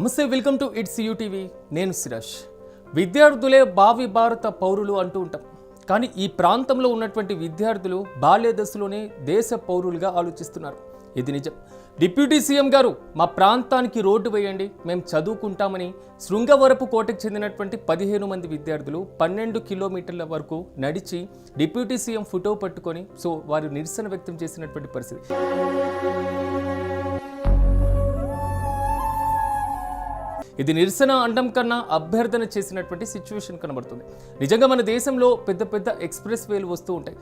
నమస్తే, welcome to it's UTV. నేను సిరాజ్. విద్యార్థులే భావి భారత పౌరులు అంటూ ఉంటాం. కానీ ఈ ప్రాంతంలో ఉన్నటువంటి విద్యార్థులు బాల్య దశలోనే దేశ పౌరులుగా ఆలోచిస్తున్నారు. ఇది నిజం. డిప్యూటీ సీఎం గారు మా ప్రాంతానికి రోడ్డు వేయండి, మేము చదువుకుంటామని శృంగవరపు కోటకు చెందినటువంటి 15 మంది విద్యార్థులు 12 కిలోమీటర్ల వరకు నడిచి డిప్యూటీ సీఎం ఫోటో పట్టుకొని వారు నిరసన వ్యక్తం చేసినటువంటి పరిస్థితి. ఇది నిరసన అండం కన్నా అభ్యర్థన చేసినటువంటి సిచ్యువేషన్ కనబడుతుంది. నిజంగా మన దేశంలో పెద్ద పెద్ద ఎక్స్ప్రెస్ వేలు వస్తూ ఉంటాయి.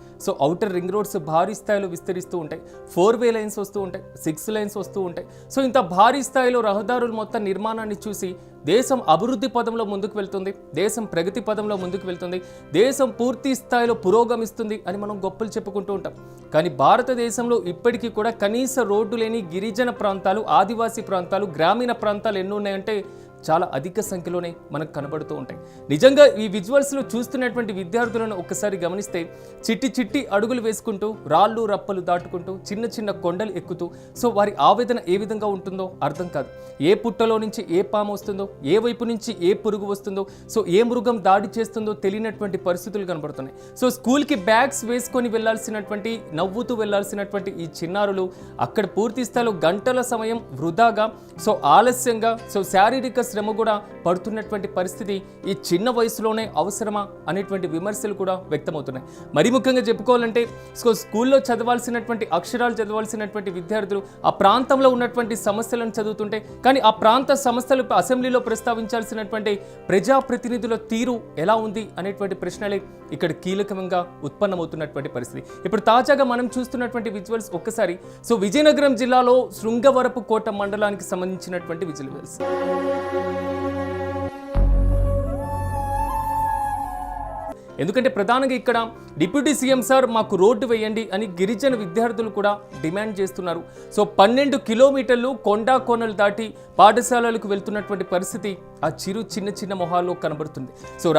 ఔటర్ రింగ్ రోడ్స్ భారీ స్థాయిలో విస్తరిస్తూ ఉంటాయి. 4 వే లైన్స్ వస్తూ ఉంటాయి, 6 లైన్స్ వస్తూ ఉంటాయి. ఇంత భారీ స్థాయిలో రహదారులు మొత్తం నిర్మాణాన్ని చూసి దేశం అభివృద్ధి పదంలో ముందుకు వెళ్తుంది, దేశం ప్రగతి పదంలో ముందుకు వెళ్తుంది, దేశం పూర్తి స్థాయిలో పురోగమిస్తుంది అని మనం గొప్పలు చెప్పుకుంటూ ఉంటాం. కానీ భారతదేశంలో ఇప్పటికీ కూడా కనీస రోడ్డు లేని గిరిజన ప్రాంతాలు, ఆదివాసీ ప్రాంతాలు, గ్రామీణ ప్రాంతాలు ఎన్ని ఉన్నాయంటే చాలా అధిక సంఖ్యలోనే మనకు కనబడుతూ ఉంటాయి. నిజంగా ఈ విజువల్స్లో చూస్తున్నటువంటి విద్యార్థులను ఒక్కసారి గమనిస్తే చిట్టి చిట్టి అడుగులు వేసుకుంటూ, రాళ్ళు రప్పలు దాటుకుంటూ, చిన్న చిన్న కొండలు ఎక్కుతూ వారి ఆవేదన ఏ విధంగా ఉంటుందో అర్థం కాదు. ఏ పుట్టలో నుంచి ఏ పాము వస్తుందో, ఏ వైపు నుంచి ఏ పురుగు వస్తుందో, ఏ మృగం దాడి చేస్తుందో తెలియనటువంటి పరిస్థితులు కనబడుతున్నాయి. స్కూల్కి బ్యాగ్స్ వేసుకొని వెళ్లాల్సినటువంటి, నవ్వుతూ వెళ్లాల్సినటువంటి ఈ చిన్నారులు అక్కడ పూర్తి స్థాయిలో గంటల సమయం వృధాగా, ఆలస్యంగా, శారీరక శ్రమ కూడా పడుతున్నటువంటి పరిస్థితి ఈ చిన్న వయసులోనే అవసరమా అనేటువంటి విమర్శలు కూడా వ్యక్తమవుతున్నాయి. మరి ముఖ్యంగా చెప్పుకోవాలంటే స్కూల్లో చదవాల్సినటువంటి, అక్షరాలు చదవాల్సినటువంటి విద్యార్థులు ఆ ప్రాంతంలో ఉన్నటువంటి సమస్యలను చదువుతుంటే, కానీ ఆ ప్రాంత సమస్యలు అసెంబ్లీలో ప్రస్తావించాల్సినటువంటి ప్రజాప్రతినిధుల తీరు ఎలా ఉంది అనేటువంటి ప్రశ్నలే ఇక్కడ కీలకంగా ఉత్పన్నమవుతున్నటువంటి పరిస్థితి. ఇప్పుడు తాజాగా మనం చూస్తున్నటువంటి విజువల్స్ ఒక్కసారి విజయనగరం జిల్లాలో శృంగవరపు కోట మండలానికి సంబంధించినటువంటి విజువల్స్. ఎందుకంటే ప్రధానంగా ఇక్కడ డిప్యూటీ సీఎం సార్ మాకు రోడ్డు వేయండి అని గిరిజన విద్యార్థులు కూడా డిమాండ్ చేస్తున్నారు. 12 కిలోమీటర్లు కొండా కోనలు దాటి పాఠశాలలకు వెళ్తున్నటువంటి పరిస్థితి ఆ చిన్న చిన్న మొహాల్లో కనబడుతుంది.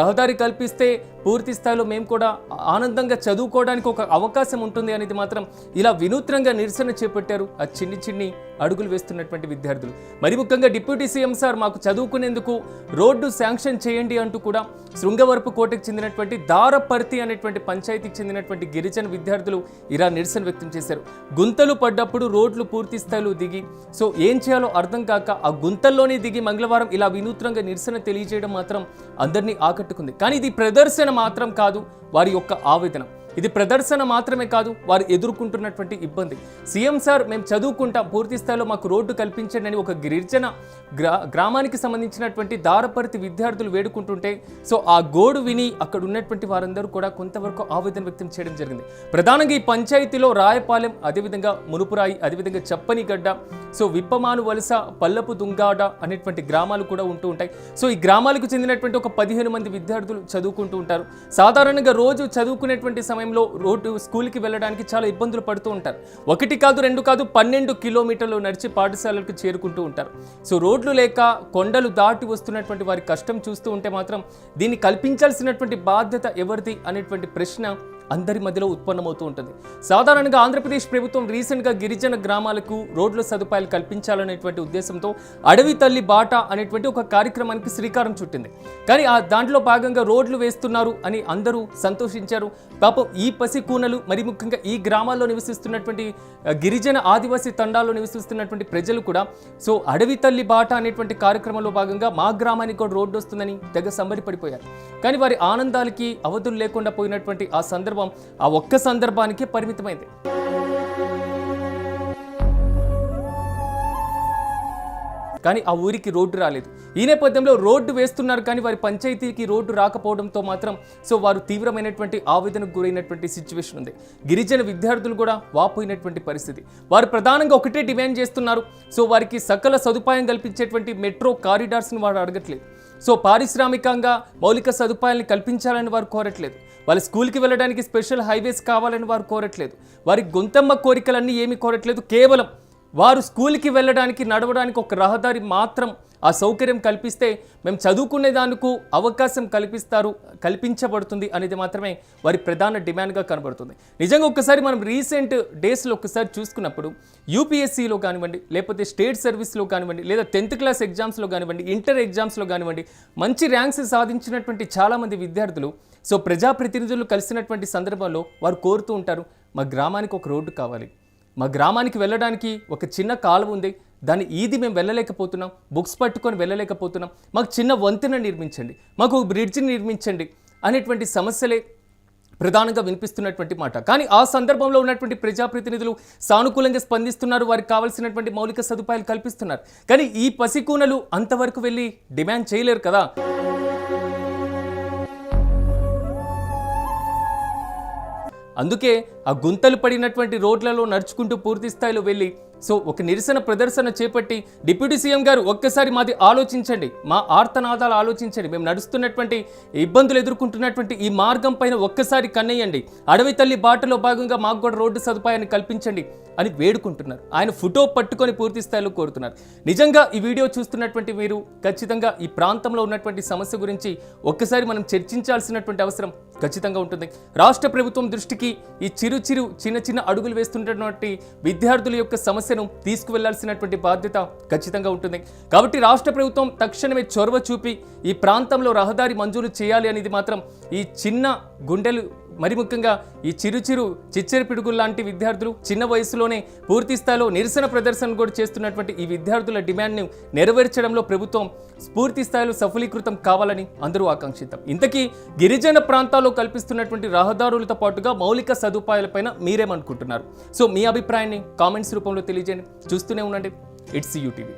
రహదారి కల్పిస్తే పూర్తి స్థాయిలో మేము కూడా ఆనందంగా చదువుకోవడానికి ఒక అవకాశం ఉంటుంది అనేది మాత్రం ఇలా వినూత్నంగా నిరసన చేపట్టారు ఆ చిన్ని అడుగులు వేస్తున్నటువంటి విద్యార్థులు. మరి ముఖ్యంగా డిప్యూటీ సీఎం సార్ మాకు చదువుకునేందుకు రోడ్డు శాంక్షన్ చేయండి అంటూ కూడా శృంగవరపు కోటకు చెందినటువంటి దారపర్తి అనేటువంటి పంచాయతీకి చెందినటువంటి గిరిజన విద్యార్థులు ఇలా నిరసన వ్యక్తం చేశారు. గుంతలు పడ్డప్పుడు రోడ్లు పూర్తి స్థాయిలో దిగి ఏం చేయాలో అర్థం కాక ఆ గుంతల్లోనే దిగి మంగళవారం ఇలా వినూత్నంగా నిరసన తెలియజేయడం మాత్రం అందరినీ ఆకట్టుకుంది. కానీ ఇది ప్రదర్శన మాత్రం కాదు, వారి యొక్క ఆవేదన. ఇది ప్రదర్శన మాత్రమే కాదు, వారు ఎదుర్కొంటున్నటువంటి ఇబ్బంది. సీఎం సార్ మేము చదువుకుంటాం, పూర్తి స్థాయిలో మాకు రోడ్డు కల్పించండి అని ఒక గిరిజన గ్రామానికి సంబంధించినటువంటి దారపర్తి విద్యార్థులు వేడుకుంటుంటే ఆ గోడు విని అక్కడ ఉన్నటువంటి వారందరూ కూడా కొంతవరకు ఆవేదన వ్యక్తం చేయడం జరిగింది. ప్రధానంగా ఈ పంచాయతీలో రాయపాలెం, అదేవిధంగా మునుపురాయి, అదేవిధంగా చప్పనిగడ్డ, విప్పమాను వలస, పల్లపు దుంగాడ అనేటువంటి గ్రామాలు కూడా ఉంటూ ఉంటాయి. ఈ గ్రామాలకు చెందినటువంటి ఒక 15 మంది విద్యార్థులు చదువుకుంటూ ఉంటారు. సాధారణంగా రోజు చదువుకునేటువంటి సమయంలో రోడ్డు స్కూల్కి వెళ్ళడానికి చాలా ఇబ్బందులు పడుతూ ఉంటారు. 1 కాదు 2 కాదు 12 కిలోమీటర్లు నడిచి పాఠశాలలకు చేరుకుంటూ ఉంటారు. రోడ్లు లేక కొండలు దాటి వస్తున్నటువంటి వారి కష్టం చూస్తూ ఉంటే మాత్రం దీన్ని కల్పించాల్సినటువంటి బాధ్యత ఎవరిది అనేటువంటి ప్రశ్న అందరి మధ్యలో ఉత్పన్నమవుతూ ఉంటుంది. సాధారణంగా ఆంధ్రప్రదేశ్ ప్రభుత్వం రీసెంట్గా గిరిజన గ్రామాలకు రోడ్ల సదుపాయాలు కల్పించాలనేటువంటి ఉద్దేశంతో అడవి తల్లి బాట అనేటువంటి ఒక కార్యక్రమానికి శ్రీకారం చుట్టింది. కానీ దాంట్లో భాగంగా రోడ్లు వేస్తున్నారు అని అందరూ సంతోషించారు. పాపం ఈ పసి కూనలు, మరి ముఖ్యంగా ఈ గ్రామాల్లో నివసిస్తున్నటువంటి గిరిజన ఆదివాసీ తండాల్లో నివసిస్తున్నటువంటి ప్రజలు కూడా అడవి తల్లి బాట అనేటువంటి కార్యక్రమంలో భాగంగా మా గ్రామానికి కూడా రోడ్డు వస్తుందని తెగ సంబరపడిపోయారు. కానీ వారి ఆనందాలకి అవధులు లేకుండా పోయినటువంటి ఆ సందర్భం ఆ ఒక్క సందర్భానికే పరిమితమైంది. కానీ ఆ ఊరికి రోడ్డు రాలేదు. ఈ నేపథ్యంలో రోడ్డు వేస్తున్నారు కానీ వారి పంచాయతీకి రోడ్డు రాకపోవడంతో మాత్రం వారు తీవ్రమైనటువంటి ఆవేదనకు గురైనటువంటి సిచ్యువేషన్ ఉంది. గిరిజన విద్యార్థులు కూడా వాపోయినటువంటి పరిస్థితి. వారు ప్రధానంగా ఒకటే డిమాండ్ చేస్తున్నారు. వారికి సకల సదుపాయం కల్పించేటువంటి మెట్రో కారిడార్స్ని వారు అడగట్లేదు. పారిశ్రామికంగా మౌలిక సదుపాయాలను కల్పించాలని వారు కోరట్లేదు. వాళ్ళ స్కూల్కి వెళ్ళడానికి స్పెషల్ హైవేస్ కావాలని వారు కోరట్లేదు. వారి గొంతమ్మ కోరికలన్నీ ఏమీ కోరట్లేదు. కేవలం వారు స్కూల్కి వెళ్ళడానికి నడవడానికి ఒక రహదారి మాత్రం ఆ సౌకర్యం కల్పిస్తే మేము చదువుకునే దానికి అవకాశం కల్పించబడుతుంది అనేది మాత్రమే వారి ప్రధాన డిమాండ్గా కనబడుతుంది. నిజంగా ఒక్కసారి మనం రీసెంట్ డేస్లో ఒకసారి చూసుకున్నప్పుడు యూపీఎస్సీలో కానివ్వండి, లేకపోతే స్టేట్ సర్వీస్లో కానివ్వండి, లేదా 10th క్లాస్ ఎగ్జామ్స్లో కానివ్వండి, ఇంటర్ ఎగ్జామ్స్లో కానివ్వండి, మంచి ర్యాంక్స్ సాధించినటువంటి చాలామంది విద్యార్థులు సో ప్రజాప్రతినిధులు కలిసినటువంటి సందర్భంలో వారు కోరుతూ ఉంటారు, మా గ్రామానికి ఒక రోడ్డు కావాలి, మా గ్రామానికి వెళ్ళడానికి ఒక చిన్న కాలువ ఉంది, దాన్ని ఈది మేము వెళ్ళలేకపోతున్నాం, బుక్స్ పట్టుకొని వెళ్ళలేకపోతున్నాం, మాకు చిన్న వంతెన నిర్మించండి, మాకు ఒక బ్రిడ్జిని నిర్మించండి అనేటువంటి సమస్యలే ప్రధానంగా వినిపిస్తున్నటువంటి మాట. కానీ ఆ సందర్భంలో ఉన్నటువంటి ప్రజాప్రతినిధులు సానుకూలంగా స్పందిస్తున్నారు, వారికి కావాల్సినటువంటి మౌలిక సదుపాయాలు కల్పిస్తున్నారు. కానీ ఈ పసికూనలు అంతవరకు వెళ్ళి డిమాండ్ చేయలేరు కదా. అందుకే ఆ గుంతలు పడినటువంటి రోడ్లలో నడుచుకుంటూ పూర్తి స్థాయిలో వెళ్ళి సో ఒక నిరసన ప్రదర్శన చేపట్టి డిప్యూటీ సీఎం గారు ఒక్కసారి మాది ఆలోచించండి, మా ఆర్తనాదాలు ఆలోచించండి, మేము నడుస్తున్నటువంటి ఇబ్బందులు ఎదుర్కొంటున్నటువంటి ఈ మార్గం పైన ఒక్కసారి కన్నయ్యండి, అడవి తల్లి బాటలో భాగంగా మాకు కూడా రోడ్డు సదుపాయాన్ని కల్పించండి అని వేడుకుంటున్నారు. ఆయన ఫోటో పట్టుకొని పూర్తి స్థాయిలో కోరుతున్నారు. నిజంగా ఈ వీడియో చూస్తున్నటువంటి మీరు ఖచ్చితంగా ఈ ప్రాంతంలో ఉన్నటువంటి సమస్య గురించి ఒక్కసారి మనం చర్చించాల్సినటువంటి అవసరం ఖచ్చితంగా ఉంటుంది. రాష్ట్ర ప్రభుత్వం దృష్టికి ఈ చిన్న చిన్న అడుగులు వేస్తున్నటువంటి విద్యార్థుల యొక్క సమస్యను తీసుకువెళ్లాల్సినటువంటి బాధ్యత ఖచ్చితంగా ఉంటుంది. కాబట్టి రాష్ట్ర ప్రభుత్వం తక్షణమే చొరవ చూపి ఈ ప్రాంతంలో రహదారి మంజూరు చేయాలి అనేది మాత్రం ఈ చిన్న గుండెలు, మరి ముఖ్యంగా ఈ చిచ్చరి పిడుగులు లాంటి విద్యార్థులు చిన్న వయసులోనే పూర్తి స్థాయిలో నిరసన ప్రదర్శన కూడా చేస్తున్నటువంటి ఈ విద్యార్థుల డిమాండ్ను నెరవేర్చడంలో ప్రభుత్వం పూర్తి స్థాయిలో సఫలీకృతం కావాలని అందరూ ఆకాంక్షిద్దాం. ఇంతకీ గిరిజన ప్రాంతాల్లో కల్పిస్తున్నటువంటి రహదారులతో పాటుగా మౌలిక సదుపాయాలపైన మీరేమనుకుంటున్నారు? సో మీ అభిప్రాయాన్ని కామెంట్స్ రూపంలో తెలియజేయండి. చూస్తూనే ఉండండి ఇట్స్ యూటీవీ.